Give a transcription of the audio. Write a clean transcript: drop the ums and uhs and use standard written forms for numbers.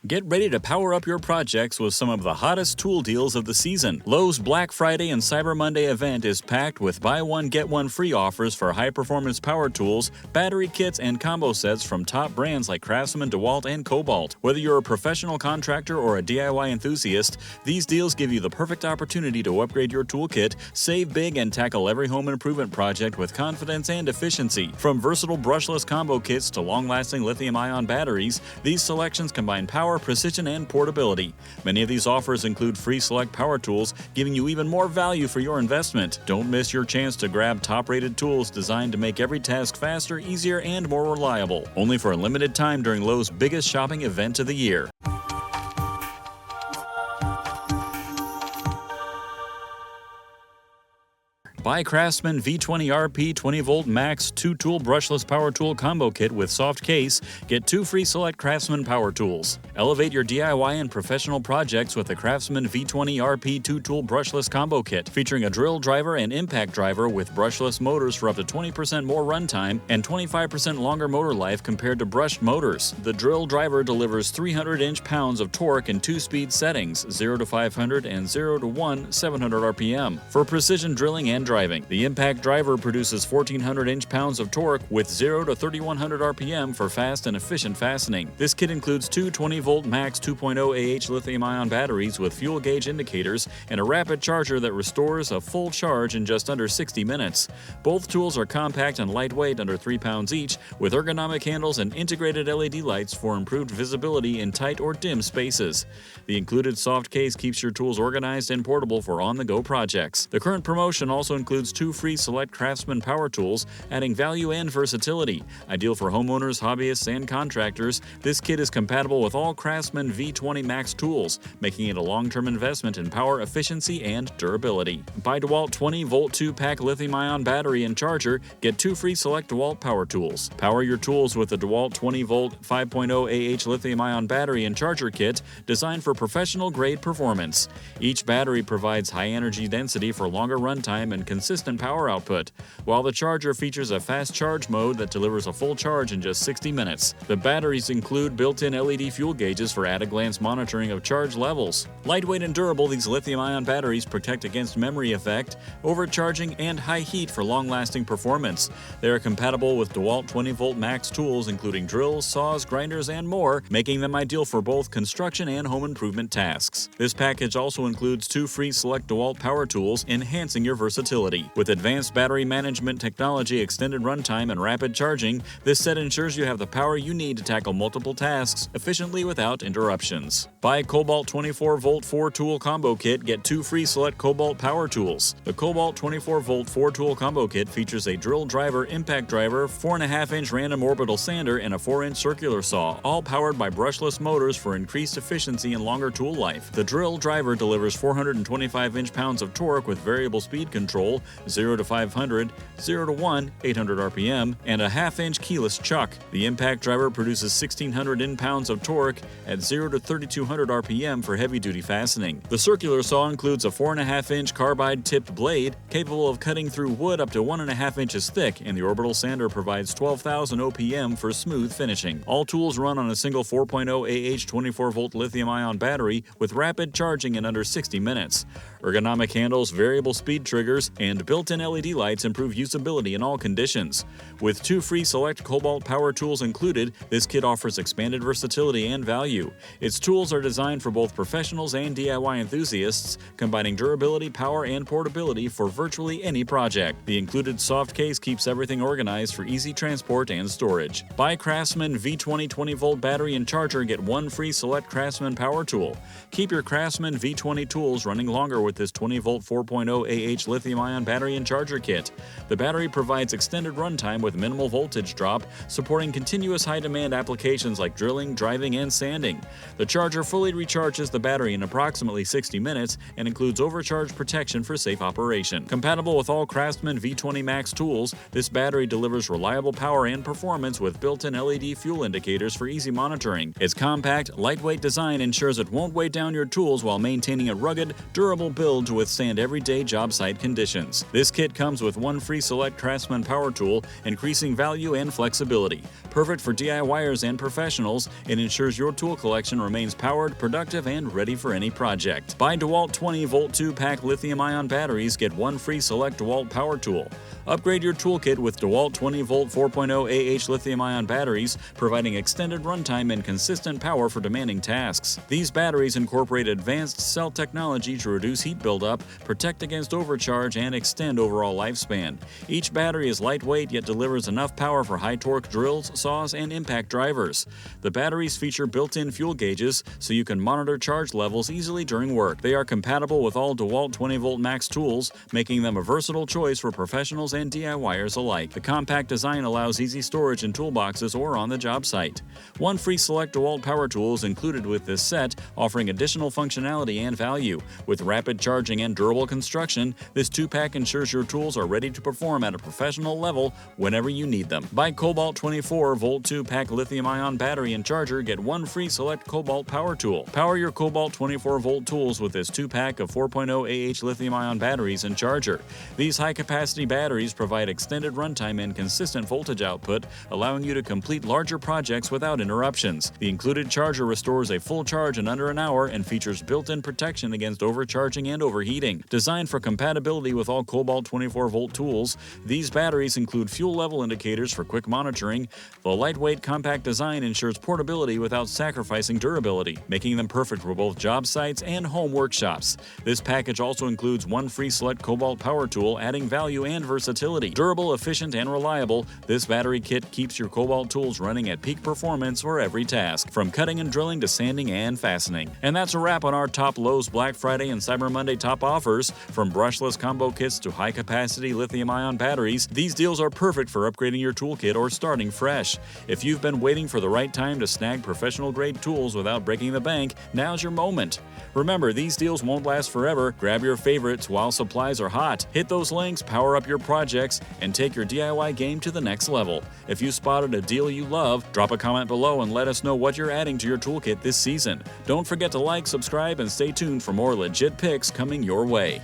Get ready to power up your projects with some of the hottest tool deals of the season. Lowe's Black Friday and Cyber Monday event is packed with buy one, get one free offers for high-performance power tools, battery kits, and combo sets from top brands like CRAFTSMAN, DEWALT, and Kobalt. Whether you're a professional contractor or a DIY enthusiast, these deals give you the perfect opportunity to upgrade your toolkit, save big, and tackle every home improvement project with confidence and efficiency. From versatile brushless combo kits to long-lasting lithium-ion batteries, these selections combine power, precision, and portability. Many of these offers include free select power tools, giving you even more value for your investment. Don't miss your chance to grab top-rated tools designed to make every task faster, easier, and more reliable. Only for a limited time during Lowe's biggest shopping event of the year. Buy CRAFTSMAN V20RP 20V Max 2-tool brushless power tool combo kit with soft case. Get 2 free select CRAFTSMAN power tools. Elevate your DIY and professional projects with the CRAFTSMAN V20RP 2-tool brushless combo kit, featuring a drill driver and impact driver with brushless motors for up to 20% more runtime and 25% longer motor life compared to brushed motors. The drill driver delivers 300 inch-pounds of torque in 2-speed settings, 0 to 500 and 0 to 1 700 RPM, for precision drilling and driving. The impact driver produces 1,400 inch-pounds of torque with 0 to 3,100 RPM for fast and efficient fastening. This kit includes 2 20V Max 2.0 AH lithium-ion batteries with fuel gauge indicators and a rapid charger that restores a full charge in just under 60 minutes. Both tools are compact and lightweight, under 3 pounds each, with ergonomic handles and integrated LED lights for improved visibility in tight or dim spaces. The included soft case keeps your tools organized and portable for on-the-go projects. The current promotion also includes 2 free select CRAFTSMAN power tools, adding value and versatility. Ideal for homeowners, hobbyists, and contractors, this kit is compatible with all CRAFTSMAN V20 Max tools, making it a long-term investment in power, efficiency, and durability. Buy DEWALT 20V 2-pack lithium-ion battery and charger. Get 2 free select DEWALT power tools. Power your tools with the DEWALT 20V 5.0 AH lithium-ion battery and charger kit, designed for professional-grade performance. Each battery provides high energy density for longer runtime and consistent power output, while the charger features a fast charge mode that delivers a full charge in just 60 minutes. The batteries include built-in LED fuel gauges for at-a-glance monitoring of charge levels. Lightweight and durable, these lithium-ion batteries protect against memory effect, overcharging, and high heat for long-lasting performance. They are compatible with DEWALT 20V Max tools, including drills, saws, grinders, and more, making them ideal for both construction and home improvement tasks. This package also includes 2 free select DEWALT power tools, enhancing your versatility. With advanced battery management technology, extended runtime, and rapid charging, this set ensures you have the power you need to tackle multiple tasks efficiently without interruptions. Buy Kobalt 24V 4-tool combo kit. Get 2 free select Kobalt power tools. The Kobalt 24V 4-tool combo kit features a drill driver, impact driver, 4.5-inch random orbital sander, and a 4-inch circular saw, all powered by brushless motors for increased efficiency and longer tool life. The drill driver delivers 425 inch-pounds of torque with variable speed control, 0 to 500, 0 to 1, 800 RPM, and a half-inch keyless chuck. The impact driver produces 1,600 inch-pounds of torque at 0 to 3,200 RPM for heavy-duty fastening. The circular saw includes a 4.5-inch carbide-tipped blade capable of cutting through wood up to 1.5 inches thick, and the orbital sander provides 12,000 OPM for smooth finishing. All tools run on a single 4.0 AH 24V lithium-ion battery with rapid charging in under 60 minutes. Ergonomic handles, variable speed triggers, and built-in LED lights improve usability in all conditions. With 2 free select Kobalt power tools included, this kit offers expanded versatility and value. Its tools are designed for both professionals and DIY enthusiasts, combining durability, power, and portability for virtually any project. The included soft case keeps everything organized for easy transport and storage. Buy CRAFTSMAN V20 20V battery and charger. Get 1 free select CRAFTSMAN power tool. Keep your CRAFTSMAN V20 tools running longer with this 20V 4.0 AH lithium-ion battery and charger kit. The battery provides extended runtime with minimal voltage drop, supporting continuous high-demand applications like drilling, driving, and sanding. The charger fully recharges the battery in approximately 60 minutes and includes overcharge protection for safe operation. Compatible with all CRAFTSMAN V20 Max tools, this battery delivers reliable power and performance with built-in LED fuel indicators for easy monitoring. Its compact, lightweight design ensures it won't weigh down your tools while maintaining a rugged, durable build to withstand everyday job site conditions. options. This kit comes with one free select CRAFTSMAN power tool, increasing value and flexibility. Perfect for DIYers and professionals, it ensures your tool collection remains powered, productive, and ready for any project. Buy DEWALT 20-volt 2-pack lithium-ion batteries, get one free select DEWALT power tool. Upgrade your toolkit with DEWALT 20-volt 4.0 AH lithium-ion batteries, providing extended runtime and consistent power for demanding tasks. These batteries incorporate advanced cell technology to reduce heat buildup, protect against overcharge, and extend overall lifespan. Each battery is lightweight yet delivers enough power for high-torque drills, saws, and impact drivers. The batteries feature built-in fuel gauges so you can monitor charge levels easily during work. They are compatible with all DEWALT 20-volt max tools, making them a versatile choice for professionals and DIYers alike. The compact design allows easy storage in toolboxes or on the job site. One free select DEWALT power tool is included with this set, offering additional functionality and value. With rapid charging and durable construction, this 2-pack ensures your tools are ready to perform at a professional level whenever you need them. Buy Kobalt 24-volt 2-pack lithium-ion battery and charger, get one free select Kobalt power tool. Power your Kobalt 24-volt tools with this 2-pack of 4.0 AH lithium-ion batteries and charger. These high-capacity batteries provide extended runtime and consistent voltage output, allowing you to complete larger projects without interruptions. The included charger restores a full charge in under an hour and features built-in protection against overcharging and overheating. Designed for compatibility with all Kobalt 24-volt tools, these batteries include fuel level indicators for quick monitoring. The lightweight, compact design ensures portability without sacrificing durability, making them perfect for both job sites and home workshops. This package also includes one free select Kobalt power tool, adding value and versatility. Durable, efficient, and reliable, this battery kit keeps your Kobalt tools running at peak performance for every task, from cutting and drilling to sanding and fastening. And that's a wrap on our top Lowe's Black Friday and Cyber Monday top offers. From brushless combo kits to high-capacity lithium-ion batteries, these deals are perfect for upgrading your toolkit or starting fresh. If you've been waiting for the right time to snag professional-grade tools without breaking the bank, now's your moment. Remember, these deals won't last forever. Grab your favorites while supplies are hot. Hit those links, power up your projects, and take your DIY game to the next level. If you spotted a deal you love, drop a comment below and let us know what you're adding to your toolkit this season. Don't forget to like, subscribe, and stay tuned for more legit picks coming your way.